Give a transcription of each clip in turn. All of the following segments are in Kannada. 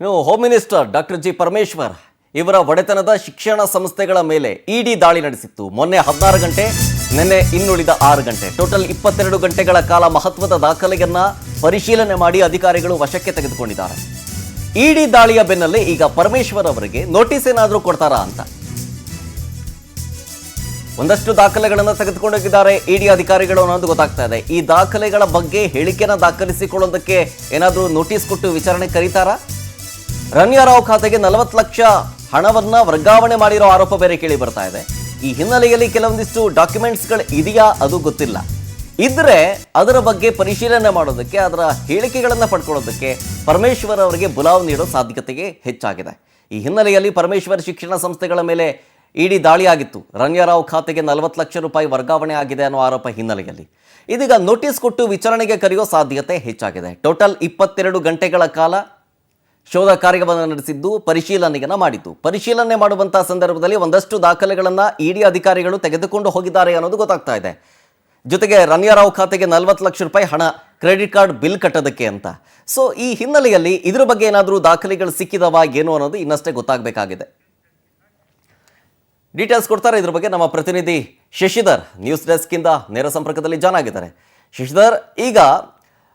ಇನ್ನು home minister doctor G Parameshwar ಇವರ ಒಡೆತನದ ಶಿಕ್ಷಣ ಸಂಸ್ಥೆಗಳ ಮೇಲೆ ಇಡಿ ದಾಳಿ ನಡೆಸಿತ್ತು. ಮೊನ್ನೆ 16 ಗಂಟೆ, ನಿನ್ನೆ ಇನ್ನುಳಿದ 6 ಗಂಟೆ, ಟೋಟಲ್ 22 ಗಂಟೆಗಳ ಕಾಲ ಮಹತ್ವದ ದಾಖಲೆಯನ್ನ ಪರಿಶೀಲನೆ ಮಾಡಿ ಅಧಿಕಾರಿಗಳು ವಶಕ್ಕೆ ತೆಗೆದುಕೊಂಡಿದ್ದಾರೆ. ಇಡಿ ದಾಳಿಯ ಬೆನ್ನಲ್ಲೇ ಈಗ ಪರಮೇಶ್ವರ್ ಅವರಿಗೆ ನೋಟಿಸ್ ಏನಾದರೂ ಕೊಡ್ತಾರಾ ಅಂತ ಒಂದಷ್ಟು ದಾಖಲೆಗಳನ್ನು ತೆಗೆದುಕೊಂಡೋಗಿದ್ದಾರೆ ಇಡಿ ಅಧಿಕಾರಿಗಳು ಅನ್ನೋದು ಗೊತ್ತಾಗ್ತಾ ಇದೆ. ಈ ದಾಖಲೆಗಳ ಬಗ್ಗೆ ಹೇಳಿಕೆಯನ್ನು ದಾಖಲಿಸಿಕೊಳ್ಳೋದಕ್ಕೆ ಏನಾದರೂ ನೋಟಿಸ್ ಕೊಟ್ಟು ವಿಚಾರಣೆ ಕರೀತಾರಾ? ರಣ್ಯಾರಾವ್ ಖಾತೆಗೆ 40 ಲಕ್ಷ ಹಣವನ್ನ ವರ್ಗಾವಣೆ ಮಾಡಿರೋ ಆರೋಪ ಬೇರೆ ಕೇಳಿ ಬರ್ತಾ ಇದೆ. ಈ ಹಿನ್ನೆಲೆಯಲ್ಲಿ ಕೆಲವೊಂದಿಷ್ಟು ಡಾಕ್ಯುಮೆಂಟ್ಸ್ಗಳು ಇದೆಯಾ ಅದು ಗೊತ್ತಿಲ್ಲ. ಇದ್ರೆ ಅದರ ಬಗ್ಗೆ ಪರಿಶೀಲನೆ ಮಾಡೋದಕ್ಕೆ, ಅದರ ಹೇಳಿಕೆಗಳನ್ನು ಪಡ್ಕೊಳ್ಳೋದಕ್ಕೆ ಪರಮೇಶ್ವರ್ ಅವರಿಗೆ ಬುಲಾವ್ ನೀಡೋ ಸಾಧ್ಯತೆಗೆ ಹೆಚ್ಚಾಗಿದೆ. ಈ ಹಿನ್ನೆಲೆಯಲ್ಲಿ ಪರಮೇಶ್ವರ್ ಶಿಕ್ಷಣ ಸಂಸ್ಥೆಗಳ ಮೇಲೆ ಇಡಿ ದಾಳಿಯಾಗಿತ್ತು. ರಣ್ಯಾರಾವ್ ಖಾತೆಗೆ 40 ಲಕ್ಷ ರೂಪಾಯಿ ವರ್ಗಾವಣೆ ಆಗಿದೆ ಅನ್ನೋ ಆರೋಪ ಹಿನ್ನೆಲೆಯಲ್ಲಿ ಇದೀಗ ನೋಟಿಸ್ ಕೊಟ್ಟು ವಿಚಾರಣೆಗೆ ಕರೆಯೋ ಸಾಧ್ಯತೆ ಹೆಚ್ಚಾಗಿದೆ. ಟೋಟಲ್ 22 ಗಂಟೆಗಳ ಕಾಲ ಶೋಧ ಕಾರ್ಯವನ್ನು ನಡೆಸಿದ್ದು, ಪರಿಶೀಲನೆಯನ್ನು ಮಾಡಿದ್ದು. ಪರಿಶೀಲನೆ ಮಾಡುವಂತಹ ಸಂದರ್ಭದಲ್ಲಿ ಒಂದಷ್ಟು ದಾಖಲೆಗಳನ್ನು ಇಡಿ ಅಧಿಕಾರಿಗಳು ತೆಗೆದುಕೊಂಡು ಹೋಗಿದ್ದಾರೆ ಅನ್ನೋದು ಗೊತ್ತಾಗ್ತಾ ಇದೆ. ಜೊತೆಗೆ ರಣ್ಯಾರಾವ್ ಖಾತೆಗೆ 40 ಲಕ್ಷ ರೂಪಾಯಿ ಹಣ ಕ್ರೆಡಿಟ್ ಕಾರ್ಡ್ ಬಿಲ್ ಕಟ್ಟೋದಕ್ಕೆ ಅಂತ. ಸೊ ಈ ಹಿನ್ನೆಲೆಯಲ್ಲಿ ಇದ್ರ ಬಗ್ಗೆ ಏನಾದರೂ ದಾಖಲೆಗಳು ಸಿಕ್ಕಿದವಾ ಏನು ಅನ್ನೋದು ಇನ್ನಷ್ಟೇ ಗೊತ್ತಾಗಬೇಕಾಗಿದೆ. ಡೀಟೇಲ್ಸ್ ಕೊಡ್ತಾರೆ ಇದ್ರ ಬಗ್ಗೆ ನಮ್ಮ ಪ್ರತಿನಿಧಿ ಶಶಿಧರ್ ನ್ಯೂಸ್ ಡೆಸ್ಕಿಂದ ನೇರ ಸಂಪರ್ಕದಲ್ಲಿ ಜಾಯ್ನ್ ಆಗಿದ್ದಾರೆ. ಶಶಿಧರ್, ಈಗ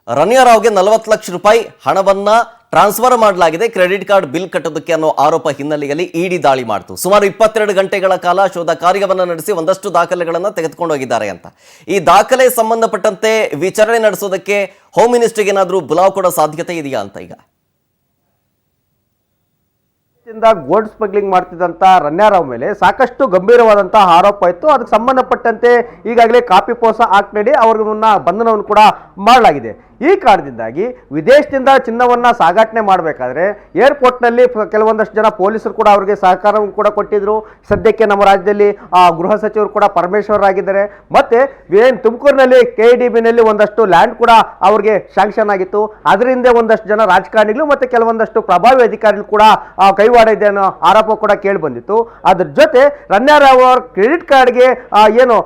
ರಣ್ಯಾರಾವ್ಗೆ 40 ಲಕ್ಷ ರೂಪಾಯಿ ಹಣವನ್ನ ಟ್ರಾನ್ಸ್ಫರ್ ಮಾಡಲಾಗಿದೆ ಕ್ರೆಡಿಟ್ ಕಾರ್ಡ್ ಬಿಲ್ ಕಟ್ಟೋದಕ್ಕೆ ಅನ್ನೋ ಆರೋಪ ಹಿನ್ನೆಲೆಯಲ್ಲಿ ಇಡಿ ದಾಳಿ ಮಾಡ್ತು. ಸುಮಾರು 22 ಗಂಟೆಗಳ ಕಾಲ ಶೋಧ ಕಾರ್ಯವನ್ನು ನಡೆಸಿ ಒಂದಷ್ಟು ದಾಖಲೆಗಳನ್ನು ತೆಗೆದುಕೊಂಡು ಹೋಗಿದ್ದಾರೆ ಅಂತ. ಈ ದಾಖಲೆ ಸಂಬಂಧಪಟ್ಟಂತೆ ವಿಚಾರಣೆ ನಡೆಸೋದಕ್ಕೆ ಹೋಮ್ ಮಿನಿಸ್ಟರ್ಗೆ ಏನಾದರೂ ಬುಲಾವ್ ಕೊಡೋ ಸಾಧ್ಯತೆ ಇದೆಯಾ ಅಂತ ಈಗ ಗೋಲ್ಡ್ ಸ್ಮಗ್ಲಿಂಗ್ ಮಾಡ್ತಿದ್ದಂಥ ರಣ್ಯಾರಾವ್ ಮೇಲೆ ಸಾಕಷ್ಟು ಗಂಭೀರವಾದಂತಹ ಆರೋಪ ಇತ್ತು. ಅದಕ್ಕೆ ಸಂಬಂಧಪಟ್ಟಂತೆ ಈಗಾಗಲೇ ಕಾಪಿ ಪೋಸ ಆಕ್ಟ್ ನೀಡಿ ಅವ್ರನ್ನ ಬಂಧನವನ್ನು ಕೂಡ ಮಾಡಲಾಗಿದೆ. ಈ ಕಾರಣದಿಂದಾಗಿ ವಿದೇಶದಿಂದ ಚಿನ್ನವನ್ನ ಸಾಗಾಟನೆ ಮಾಡಬೇಕಾದ್ರೆ ಏರ್ಪೋರ್ಟ್ನಲ್ಲಿ ಕೆಲವೊಂದಷ್ಟು ಜನ ಪೊಲೀಸರು ಕೂಡ ಅವರಿಗೆ ಸಹಕಾರವನ್ನು ಕೂಡ ಕೊಟ್ಟಿದ್ರು. ಸದ್ಯಕ್ಕೆ ನಮ್ಮ ರಾಜ್ಯದಲ್ಲಿ ಗೃಹ ಸಚಿವರು ಕೂಡ ಪರಮೇಶ್ವರ್ ಆಗಿದ್ದಾರೆ. ಮತ್ತೆ ತುಮಕೂರಿನಲ್ಲಿ KIDBನಲ್ಲಿ ಒಂದಷ್ಟು ಲ್ಯಾಂಡ್ ಕೂಡ ಅವ್ರಿಗೆ ಶಾಂಕ್ಷನ್ ಆಗಿತ್ತು. ಅದರಿಂದ ಒಂದಷ್ಟು ಜನ ರಾಜಕಾರಣಿಗಳು ಮತ್ತೆ ಕೆಲವೊಂದಷ್ಟು ಪ್ರಭಾವಿ ಅಧಿಕಾರಿಗಳು ಕೂಡ ಕೈವಾಡ ಇದೆ ಅನ್ನೋ ಆರೋಪ ಕೂಡ ಕೇಳಿ ಬಂದಿತ್ತು. ಅದ್ರ ಜೊತೆ ರಣ್ಯಾರಾವ್ ಅವರ ಕ್ರೆಡಿಟ್ ಕಾರ್ಡ್ಗೆ ಏನು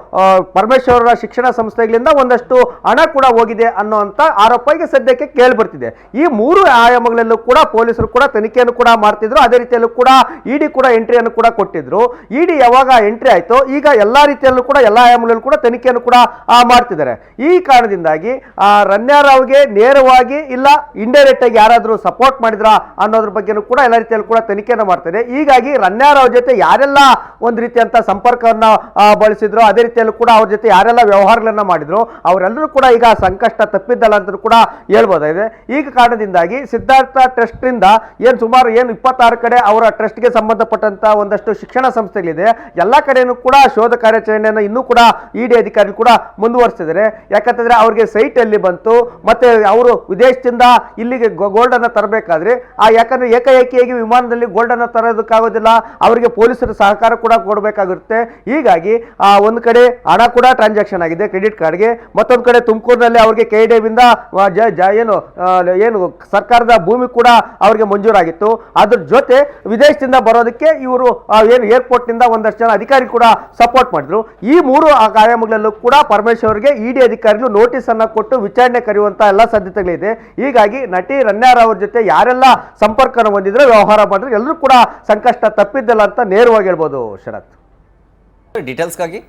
ಪರಮೇಶ್ವರ ಶಿಕ್ಷಣ ಸಂಸ್ಥೆಗಳಿಂದ ಒಂದಷ್ಟು ಹಣ ಕೂಡ ಹೋಗಿದೆ ಅನ್ನೋಂಥ ಆರೋಪ ಈಗ ಸದ್ಯಕ್ಕೆ ಕೇಳಿ ಬರ್ತಿದೆ. ಈ 3 ಆಯಾಮಗಳಲ್ಲೂ ಕೂಡ ಪೊಲೀಸರು ಕೂಡ ತನಿಖೆಯನ್ನು ಕೂಡ ಮಾಡ್ತಿದ್ರು. ಅದೇ ರೀತಿಯಲ್ಲೂ ಕೂಡ ಇಡಿ ಕೂಡ ಎಂಟ್ರಿಯನ್ನು ಕೂಡ ಕೊಟ್ಟಿದ್ರು. ಇಡಿ ಯಾವಾಗ ಎಂಟ್ರಿ ಆಯ್ತೋ ಈಗ ಎಲ್ಲಾ ರೀತಿಯಲ್ಲೂ ಕೂಡ ಎಲ್ಲಾ ಆಯಾಮಗಳಲ್ಲೂ ಕೂಡ ತನಿಖೆಯನ್ನು ಕೂಡ ಮಾಡ್ತಿದ್ದಾರೆ. ಈ ಕಾರಣದಿಂದಾಗಿ ರಣ್ಯಾರಾವ್ಗೆ ನೇರವಾಗಿ ಇಲ್ಲ ಇಂಡೈರೆಕ್ಟ್ ಆಗಿ ಯಾರಾದರೂ ಸಪೋರ್ಟ್ ಮಾಡಿದ್ರ ಅನ್ನೋದ್ರ ಬಗ್ಗೆನೂ ಕೂಡ ಎಲ್ಲ ರೀತಿಯಲ್ಲೂ ಕೂಡ ತನಿಖೆಯನ್ನು ಮಾಡ್ತಾರೆ. ಹೀಗಾಗಿ ರಣ್ಯಾರಾವ್ ಜೊತೆ ಯಾರೆಲ್ಲ ಒಂದು ರೀತಿಯಂತ ಸಂಪರ್ಕವನ್ನ ಬಳಸಿದ್ರು, ಅದೇ ರೀತಿಯಲ್ಲೂ ಕೂಡ ಅವ್ರ ಜೊತೆ ಯಾರೆಲ್ಲ ವ್ಯವಹಾರಗಳನ್ನ ಮಾಡಿದ್ರು ಅವರೆಲ್ಲರೂ ಕೂಡ ಈಗ ಸಂಕಷ್ಟ ತಪ್ಪಿದ್ದಲ್ಲ ಅಂತ ಕೂಡ ಹೇಳ್ಬೋದಾಗಿದೆ. ಈಗ ಕಾರಣದಿಂದಾಗಿ ಸಿದ್ಧಾರ್ಥ ಟ್ರಸ್ಟ್ ಇಂದ ಸುಮಾರು 26 ಕಡೆ ಅವರ ಟ್ರಸ್ಟ್ಗೆ ಸಂಬಂಧಪಟ್ಟಂತ ಒಂದಷ್ಟು ಶಿಕ್ಷಣ ಸಂಸ್ಥೆಗಳಿದೆ. ಎಲ್ಲ ಕಡೆನೂ ಕೂಡ ಶೋಧ ಕಾರ್ಯಾಚರಣೆಯನ್ನು ಇನ್ನೂ ಕೂಡ ಇಡಿ ಅಧಿಕಾರಿಗಳು ಕೂಡ ಮುಂದುವರಿಸಿದ್ದಾರೆ. ಯಾಕಂತಂದ್ರೆ ಅವ್ರಿಗೆ ಸೈಟ್ ಎಲ್ಲಿ ಬಂತು, ಮತ್ತೆ ಅವರು ವಿದೇಶದಿಂದ ಇಲ್ಲಿಗೆ ಗೋಲ್ಡ್ ಅನ್ನ ತರಬೇಕಾದ್ರೆ ಯಾಕಂದ್ರೆ ಏಕಾಏಕಿಯಾಗಿ ವಿಮಾನದಲ್ಲಿ ಗೋಲ್ಡ್ ಅನ್ನ ತರೋದಕ್ಕಾಗೋದಿಲ್ಲ, ಅವರಿಗೆ ಪೊಲೀಸರ ಸಹಕಾರ ಕೂಡ ಕೊಡಬೇಕಾಗಿರುತ್ತೆ. ಹೀಗಾಗಿ ಒಂದು ಕಡೆ ಹಣ ಕೂಡ ಟ್ರಾನ್ಸಾಕ್ಷನ್ ಆಗಿದೆ ಕ್ರೆಡಿಟ್ ಕಾರ್ಡ್ಗೆ, ಮತ್ತೊಂದು ಕಡೆ ತುಮಕೂರಿನಲ್ಲಿ ಅವರಿಗೆ KIDBಯಿಂದ ಏನು ಸರ್ಕಾರದ ಭೂಮಿ ಕೂಡ ಅವರಿಗೆ ಮಂಜೂರಾಗಿತ್ತು. ಅದ್ರ ಜೊತೆ ವಿದೇಶದಿಂದ ಬರೋದಕ್ಕೆ ಇವರು ಏನು ಏರ್ಪೋರ್ಟ್ ನಿಂದ ಒಂದಷ್ಟು ಜನ ಅಧಿಕಾರಿ ಕೂಡ ಸಪೋರ್ಟ್ ಮಾಡಿದ್ರು. ಈ 3 ಆಯಾಮಗಳಲ್ಲೂ ಕೂಡ ಪರಮೇಶ್ವರ್ಗೆ ಇಡಿ ಅಧಿಕಾರಿಗಳು ನೋಟಿಸ್ ಅನ್ನ ಕೊಟ್ಟು ವಿಚಾರಣೆ ಕರೆಯುವಂತ ಎಲ್ಲ ಸಾಧ್ಯತೆಗಳಿದೆ. ಹೀಗಾಗಿ ನಟಿ ರಣ್ಯಾರಾವ್ ಅವ್ರ ಜೊತೆ ಯಾರೆಲ್ಲ ಸಂಪರ್ಕ ಹೊಂದಿದ್ರೆ ವ್ಯವಹಾರ ಮಾಡಿದ್ರೆ ಎಲ್ಲರೂ ಕೂಡ ಸಂಕಷ್ಟ ತಪ್ಪಿದ್ದಲ್ಲ ಅಂತ ನೇರವಾಗಿ ಹೇಳ್ಬೋದು. ಶರತ್, ಡೀಟೇಲ್ಸ್ಗಾಗಿ